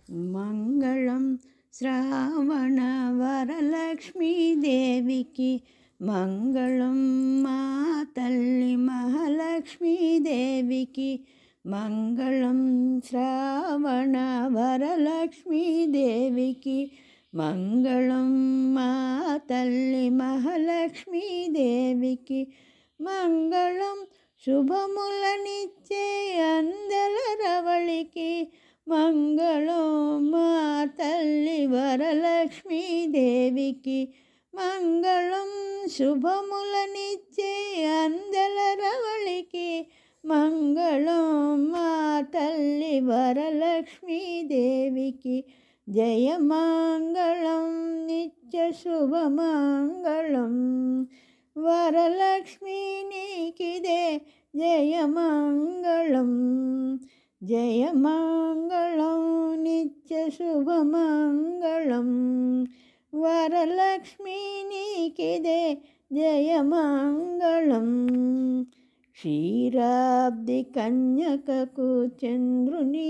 మంగళం శ్రావణ వరలక్ష్మీదేవికి మంగళం మా తల్లి మహాలక్ష్మీదేవికి మంగళం శ్రావణ వరలక్ష్మీదేవికి మంగళం మా తల్లి మహాలక్ష్మీదేవికి మంగళం శుభములనిచ్చే అందల రవళికి మంగళం మా తల్లి వరలక్ష్మీదేవికి మంగళం శుభములనిచ్చే అందల రవళికి మంగళం మా తల్లి వరలక్ష్మీదేవికి జయమంగళం నిత్య శుభమంగళం వరలక్ష్మీ నీకిదే జయమంగళం జయమంగళం నిత్య శుభమంగళం వరలక్ష్మీ నీకిదే జయమంగళం క్షీరాబ్ది కన్యకకు చంద్రుని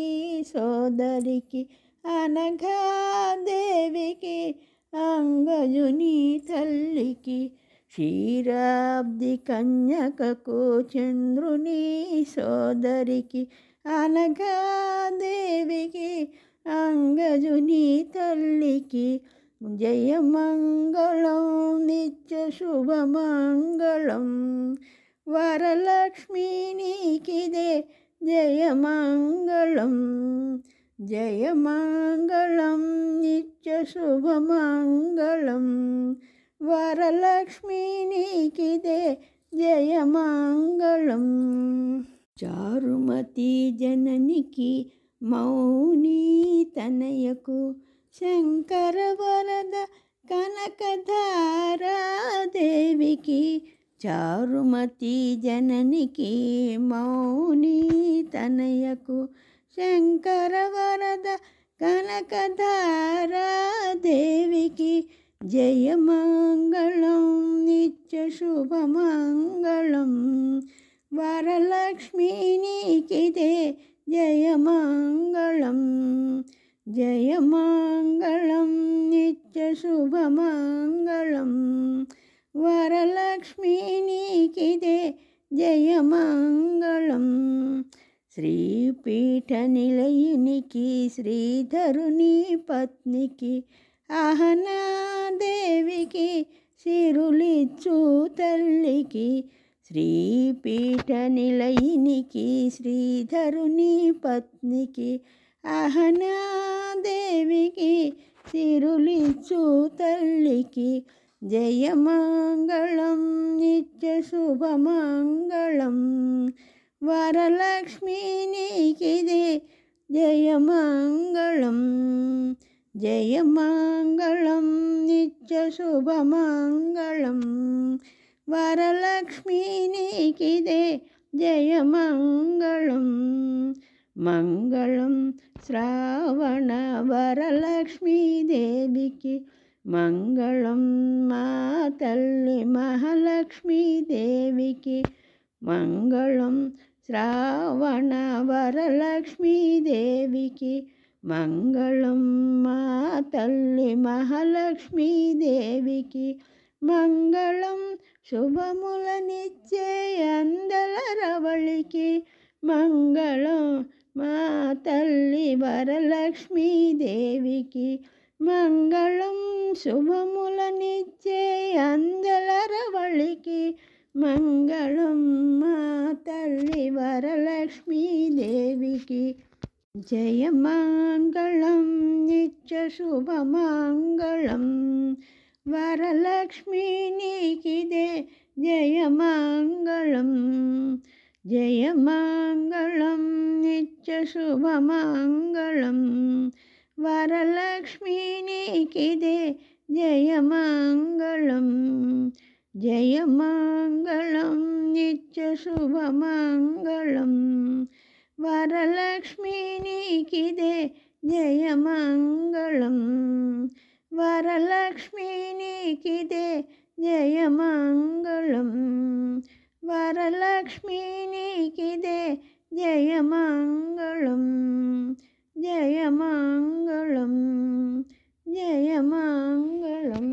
సోదరికి అనఘాదేవికి అంగజుని తల్లికి క్షీరాబ్ది కన్యకకు చంద్రుని సోదరికి అనఘాదేవికి అంగజుని తల్లికి జయమంగళం నిత్య శుభమంగళం వరలక్ష్మీ నీకిదే జయమంగళం జయమంగళం నిత్య శుభమంగళం వరలక్ష్మీ నీకిదే జయమంగళం చారుమతి జననికి మౌని తనయకు శంకర వరద కనకధారాదేవికి చారుమతి జననికి మౌని తనయకు శంకర వరద కనకధారాదేవికి జయమంగళం నిత్య శుభమంగళం వరలక్ష్మీ నీకిదే జయమంగళం జయమంగళం నిత్య శుభమంగళం వరలక్ష్మీ నీకిదే జయమంగళం శ్రీపీఠ నిలయునికి శ్రీధరుని పత్నికి అహనాదేవికి సిరులిచ్చు తల్లికి శ్రీపీఠ నిలయునికి శ్రీధరుని పత్నికి అహనాదేవికి సిరులిచ్చు తల్లికి జయమంగళం నిత్య శుభమంగళం వరలక్ష్మీ నీకిదే జయమంగళం జయమంగళం నిత్య శుభమంగళం వరలక్ష్మీ నీకిదే జయమంగళం మంగళం శ్రావణ వరలక్ష్మీదేవికి మంగళం మా తల్లి మహాలక్ష్మీదేవికి మంగళం శ్రావణ వరలక్ష్మీదేవికి మంగళం మా తల్లి మహాలక్ష్మీదేవికి మంగళం శుభములనిచ్చే అందల రవళికి మంగళం మా తల్లి వరలక్ష్మీదేవికి మంగళం శుభములనిచ్చే అందల రవళికి మంగళం మా తల్లి వరలక్ష్మీదేవికి జయమంగళం నిత్య శుభమంగళం వరలక్ష్మీ నీకిదే జయమంగళం జయమంగళం నిత్య శుభమంగళం వరలక్ష్మీ నీకిదే జయమంగళం జయమంగళం నిత్య శుభమంగళం వరలక్ష్మీ నీకిదే జయమంగళం వరలక్ష్మీ నీకిదే జయమంగళం వరలక్ష్మీ నీకిదే జయమంగళం జయమంగళం జయమంగళం.